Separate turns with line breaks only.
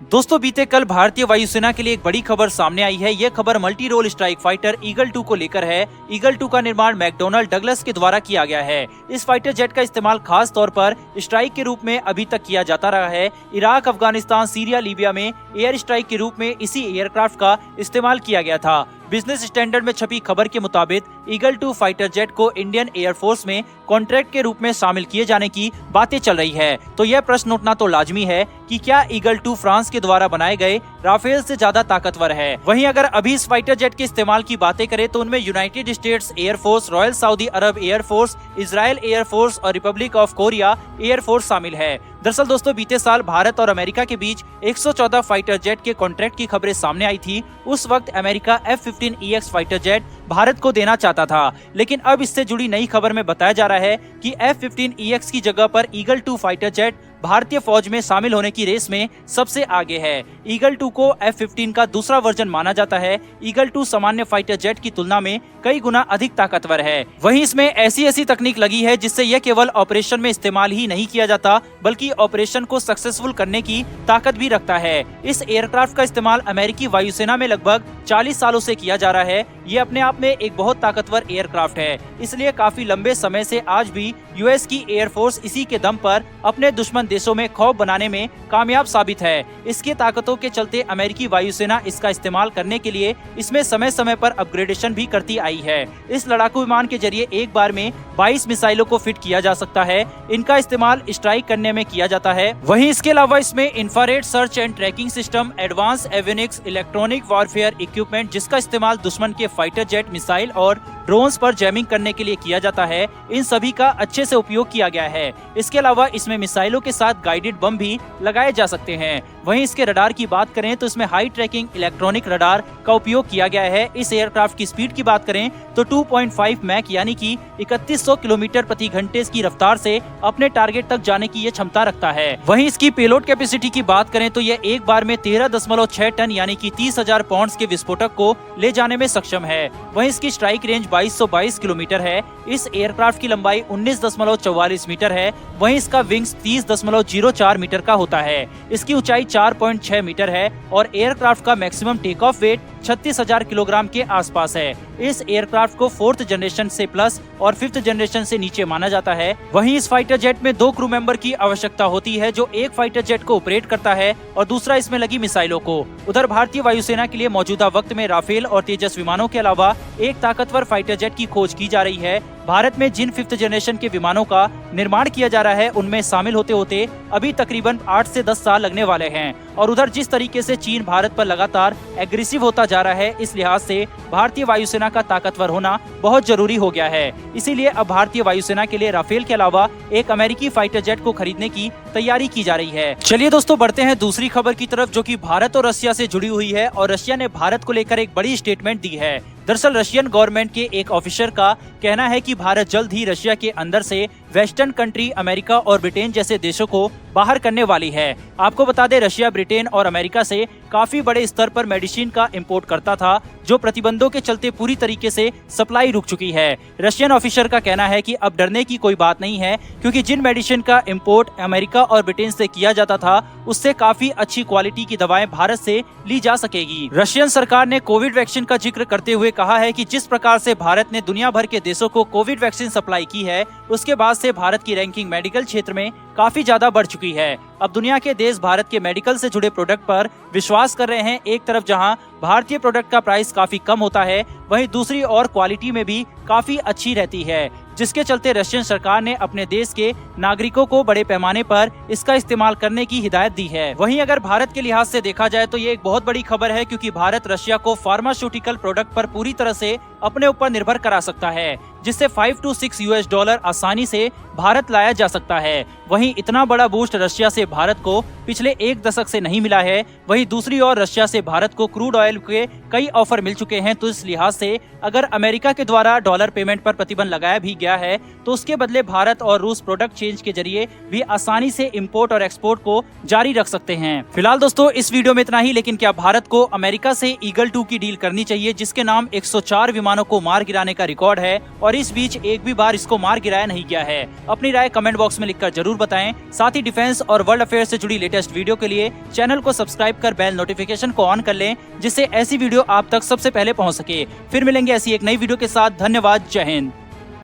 दोस्तों बीते कल भारतीय वायुसेना के लिए एक बड़ी खबर सामने आई है। यह खबर multi role strike fighter eagle 2 को लेकर है। ईगल 2 का निर्माण मैकडॉनल डगलस के द्वारा किया गया है। इस फाइटर जेट का इस्तेमाल खास तौर पर स्ट्राइक के रूप में अभी तक किया जाता रहा है। इराक, अफगानिस्तान, सीरिया, लीबिया में एयर स्ट्राइक के रूप में इसी एयरक्राफ्ट का इस्तेमाल किया गया था। बिजनेस स्टैंडर्ड में छपी खबर के मुताबिक ईगल 2 फाइटर जेट को इंडियन एयरफोर्स में कॉन्ट्रैक्ट के रूप में शामिल किए जाने की बातें चल रही है। तो यह प्रश्न उठना तो लाजमी है कि क्या ईगल 2 फ्रांस के द्वारा बनाए गए राफेल से ज्यादा ताकतवर है। वहीं अगर अभी इस फाइटर जेट के इस्तेमाल की बातें करें तो उनमें United States Air Force, Royal Saudi Arab Air Force, Israel Air Force और रिपब्लिक ऑफ कोरिया एयरफोर्स शामिल है। दरअसल दोस्तों बीते साल भारत और अमेरिका के बीच 114 फाइटर जेट के कॉन्ट्रैक्ट की खबरें सामने आई थी। उस वक्त America F-15EX fighter jet Bharat को देना चाहता था, लेकिन अब इससे जुड़ी नई खबर में बताया जा रहा है कि F-15EX की जगह पर ईगल 2 फाइटर जेट भारतीय फौज में शामिल होने की रेस में सबसे आगे है। ईगल 2 को F-15 का दूसरा वर्जन माना जाता है। ईगल 2 सामान्य फाइटर जेट की तुलना में कई गुना अधिक ताकतवर है। वहीं इसमें ऐसी तकनीक लगी है जिससे यह केवल ऑपरेशन में इस्तेमाल ही नहीं किया जाता बल्कि ऑपरेशन को सक्सेसफुल करने की ताकत भी रखता है। इस एयरक्राफ्ट का इस्तेमाल अमेरिकी वायुसेना में लगभग 40 सालों से किया जा रहा है। ये अपने आप में एक बहुत ताकतवर एयरक्राफ्ट है, इसलिए काफी लंबे समय से आज भी यूएस की एयरफोर्स इसी के दम पर अपने दुश्मन देशों में खौफ बनाने में कामयाब साबित है। इसकी ताकतों के चलते अमेरिकी वायुसेना इसका इस्तेमाल करने के लिए इसमें समय समय पर अपग्रेडेशन भी करती आई है। इस लड़ाकू विमान के जरिए एक बार में 22 मिसाइलों को फिट किया जा सकता है। इनका इस्तेमाल स्ट्राइक करने में किया जाता है। वहीं इसके अलावा इसमें infrared search and tracking system, advance avionics, electronic warfare equipment जिसका इस्तेमाल दुश्मन के फाइटर जेट, मिसाइल और ड्रोन्स पर जैमिंग करने के लिए किया जाता है, इन सभी का अच्छे से उपयोग किया गया है। इसके अलावा इसमें मिसाइलों के साथ गाइडेड बम भी लगाए जा सकते हैं। वहीं इसके रडार की बात करें तो इसमें हाई ट्रैकिंग इलेक्ट्रॉनिक रडार का उपयोग किया गया है। इस एयरक्राफ्ट की स्पीड की बात करें तो 2.5 मैक यानी कि 3100 किलोमीटर प्रति घंटे की रफ्तार से अपने टारगेट तक जाने की ये क्षमता रखता है। वहीं इसकी पेलोड कैपेसिटी की बात करें तो यह एक बार में 13.6 टन यानी कि 30,000 पाउंड के विस्फोटक को ले जाने में सक्षम है। वहीं इसकी स्ट्राइक रेंज 2222 किलोमीटर है। इस एयरक्राफ्ट की लंबाई 19.44 मीटर है। वहीं इसका विंग्स 30.04 मीटर का होता है। इसकी ऊंचाई 4.6 मीटर है और एयरक्राफ्ट का maximum take off weight 36,000 kilogram के आसपास है। इस एयरक्राफ्ट को 4th जनरेशन से प्लस और 5th जनरेशन से नीचे माना जाता है। वहीं इस फाइटर जेट में 2 क्रू मेंबर की आवश्यकता होती है, जो एक फाइटर जेट को ऑपरेट करता है और दूसरा इसमें लगी मिसाइलों को। उधर भारतीय वायुसेना के लिए मौजूदा वक्त में राफेल और तेजस विमानों के अलावा एक ताकतवर फाइटर जेट की खोज की जा रही है। भारत में जिन 5th जनरेशन के विमानों का निर्माण किया जा रहा है उनमें शामिल होते होते अभी तकरीबन 8 से 10 साल लगने वाले हैं। और उधर जिस तरीके से चीन भारत पर लगातार एग्रेसिव होता जा रहा है, इस लिहाज से भारतीय वायुसेना का ताकतवर होना बहुत जरूरी हो गया है। इसीलिए अब भारतीय वायुसेना के लिए राफेल के अलावा एक अमेरिकी फाइटर जेट को खरीदने की तैयारी की जा रही है। चलिए दोस्तों बढ़ते हैं दूसरी खबर की तरफ, जो कि भारत और रशिया से जुड़ी हुई है और रशिया ने भारत को लेकर एक बड़ी स्टेटमेंट दी है। दरअसल रशियन गवर्नमेंट के एक ऑफिसर का कहना है कि भारत जल्द ही रशिया के अंदर से वेस्टर्न कंट्री, अमेरिका और ब्रिटेन जैसे देशों को बाहर करने वाली है। आपको बता दें रशिया ब्रिटेन और अमेरिका से काफी बड़े स्तर पर मेडिसिन का इंपोर्ट करता था, जो प्रतिबंधों के चलते पूरी तरीके से सप्लाई रुक चुकी है। रशियन ऑफिसर का कहना है कि अब डरने की कोई बात नहीं है, क्योंकि जिन मेडिसिन का इंपोर्ट अमेरिका और ब्रिटेन से किया जाता था उससे काफी अच्छी क्वालिटी की दवाएं भारत से ली जा सकेगी। रशियन सरकार ने कोविड वैक्सीन का जिक्र करते हुए कहा है कि जिस प्रकार से भारत ने दुनिया भर के देशों को कोविड वैक्सीन सप्लाई की है, उसके बाद से भारत की रैंकिंग मेडिकल क्षेत्र में काफी ज्यादा बढ़ चुकी है। अब दुनिया के देश भारत के मेडिकल से जुड़े प्रोडक्ट पर विश्वास कर रहे हैं। एक तरफ जहां भारतीय प्रोडक्ट का प्राइस काफी कम होता है, वहीं दूसरी ओर क्वालिटी में भी काफी अच्छी रहती है, जिसके चलते रशियन सरकार ने अपने देश के नागरिकों को बड़े पैमाने पर इसका इस्तेमाल करने की हिदायत दी है। वहीं अगर भारत के लिहाज से देखा जाए तो ये एक बहुत बड़ी खबर है, क्योंकि भारत रशिया को फार्मास्यूटिकल प्रोडक्ट पर पूरी तरह से अपने ऊपर निर्भर करा सकता है, जिससे $5 to $6 आसानी से भारत लाया जा सकता है। वहीं इतना बड़ा बूस्ट रशिया से भारत को पिछले एक दशक से नहीं मिला है। वहीं दूसरी ओर रशिया से भारत को क्रूड ऑयल के कई ऑफर मिल चुके हैं, तो इस लिहाज से अगर अमेरिका के द्वारा डॉलर पेमेंट पर प्रतिबंध लगाया भी गया है तो उसके बदले भारत और रूस प्रोडक्ट चेंज के जरिए भी आसानी से इंपोर्ट और एक्सपोर्ट को जारी रख सकते हैं। फिलहाल दोस्तों इस वीडियो में इतना ही, लेकिन क्या भारत को अमेरिका से ईगल 2 की डील करनी चाहिए, जिसके नाम 104 विमानों को मार गिराने का रिकॉर्ड है और इस बीच एक भी बार इसको मार गिराया नहीं गया है। अपनी राय कमेंट बॉक्स में लिखकर जरूर बताएं। साथ ही डिफेंस और वर्ल्ड अफेयर से जुड़ी लेटेस्ट वीडियो के लिए चैनल को सब्सक्राइब कर बेल नोटिफिकेशन को ऑन कर लें, जिससे ऐसी वीडियो आप तक सबसे पहले पहुंच सके। फिर मिलेंगे ऐसी एक नई वीडियो के साथ। धन्यवाद। जय हिंद।